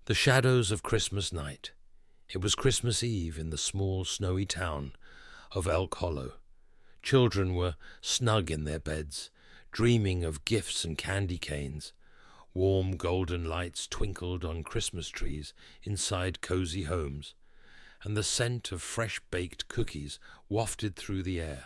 The shadows of Christmas night. It was Christmas Eve in the small snowy town of Elk Hollow. Children were snug in their beds, dreaming of gifts and candy canes. Warm golden lights twinkled on Christmas trees inside cozy homes, and the scent of fresh-baked cookies wafted through the air.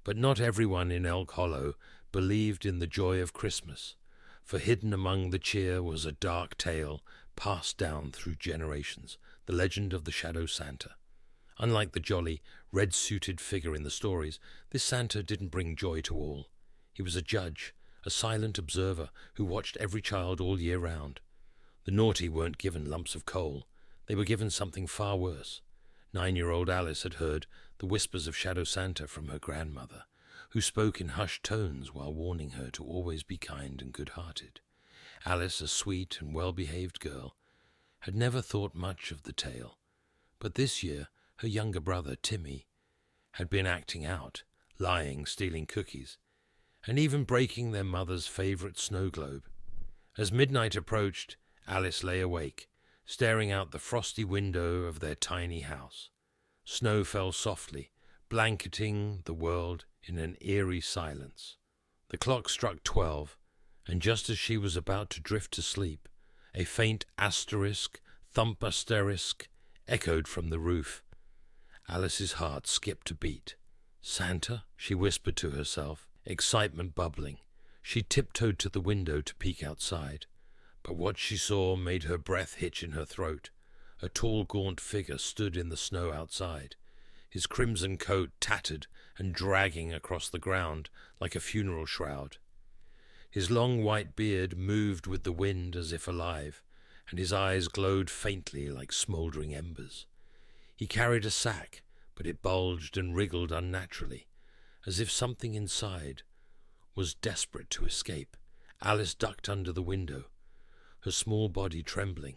But not everyone in Elk Hollow believed in the joy of Christmas, for hidden among the cheer was a dark tale passed down through generations, the legend of the Shadow Santa. Unlike the jolly, red-suited figure in the stories, this Santa didn't bring joy to all. He was a judge, a silent observer who watched every child all year round. The naughty weren't given lumps of coal. They were given something far worse. 9-year-old Alice had heard the whispers of Shadow Santa from her grandmother, who spoke in hushed tones while warning her to always be kind and good-hearted. Alice, a sweet and well-behaved girl, had never thought much of the tale, but this year her younger brother, Timmy, had been acting out, lying, stealing cookies, and even breaking their mother's favorite snow globe. As midnight approached, Alice lay awake, staring out the frosty window of their tiny house. Snow fell softly, blanketing the world in an eerie silence. The clock struck 12, and just as she was about to drift to sleep, a faint asterisk, thump asterisk, echoed from the roof. Alice's heart skipped a beat. "Santa?" she whispered to herself, excitement bubbling. She tiptoed to the window to peek outside, but what she saw made her breath hitch in her throat. A tall, gaunt figure stood in the snow outside, his crimson coat tattered and dragging across the ground like a funeral shroud. His long white beard moved with the wind as if alive, and his eyes glowed faintly like smouldering embers. He carried a sack, but it bulged and wriggled unnaturally, as if something inside was desperate to escape. Alice ducked under the window, her small body trembling.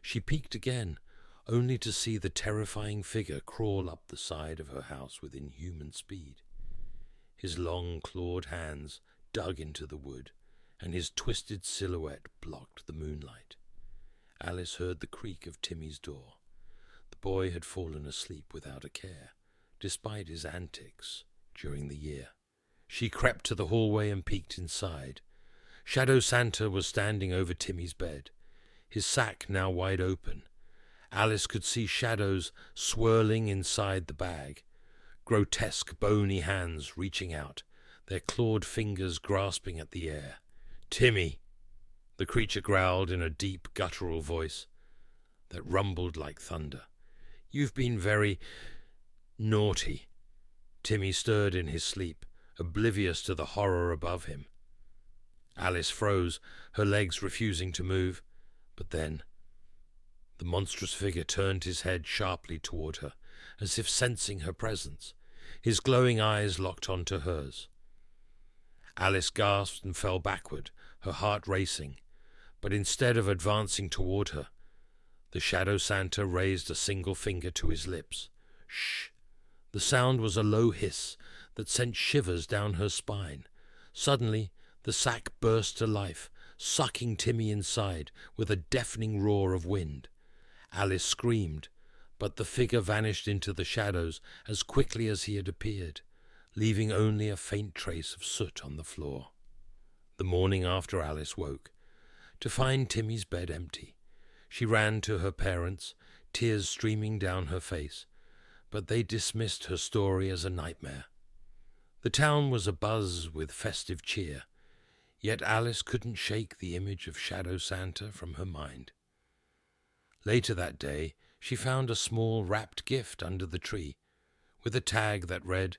She peeked again, only to see the terrifying figure crawl up the side of her house with inhuman speed. His long, clawed hands dug into the wood, and his twisted silhouette blocked the moonlight. Alice heard the creak of Timmy's door. The boy had fallen asleep without a care, despite his antics during the year. She crept to the hallway and peeked inside. Shadow Santa was standing over Timmy's bed, his sack now wide open. Alice could see shadows swirling inside the bag, grotesque bony hands reaching out, their clawed fingers grasping at the air. "Timmy!" the creature growled in a deep, guttural voice that rumbled like thunder. "You've been very naughty." Timmy stirred in his sleep, oblivious to the horror above him. Alice froze, her legs refusing to move, but then the monstrous figure turned his head sharply toward her, as if sensing her presence. His glowing eyes locked onto hers. Alice gasped and fell backward, her heart racing, but instead of advancing toward her, the Shadow Santa raised a single finger to his lips. "Shh!" The sound was a low hiss that sent shivers down her spine. Suddenly, the sack burst to life, sucking Timmy inside with a deafening roar of wind. Alice screamed, but the figure vanished into the shadows as quickly as he had appeared, leaving only a faint trace of soot on the floor. The morning after Alice woke, to find Timmy's bed empty, she ran to her parents, tears streaming down her face, but they dismissed her story as a nightmare. The town was abuzz with festive cheer, yet Alice couldn't shake the image of Shadow Santa from her mind. Later that day, she found a small wrapped gift under the tree, with a tag that read,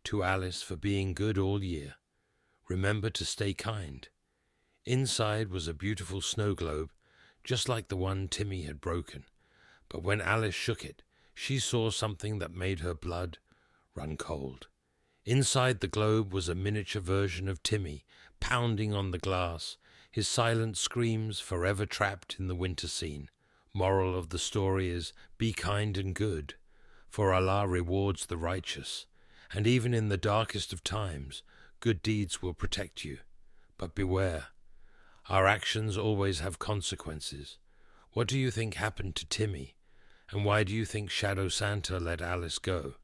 "To Alice for being good all year. Remember to stay kind." Inside was a beautiful snow globe, just like the one Timmy had broken, but when Alice shook it, she saw something that made her blood run cold. Inside the globe was a miniature version of Timmy, pounding on the glass, his silent screams forever trapped in the winter scene. Moral of the story is, be kind and good, for Allah rewards the righteous, and even in the darkest of times, good deeds will protect you. But beware, our actions always have consequences. What do you think happened to Timmy? And why do you think Shadow Santa let Alice go?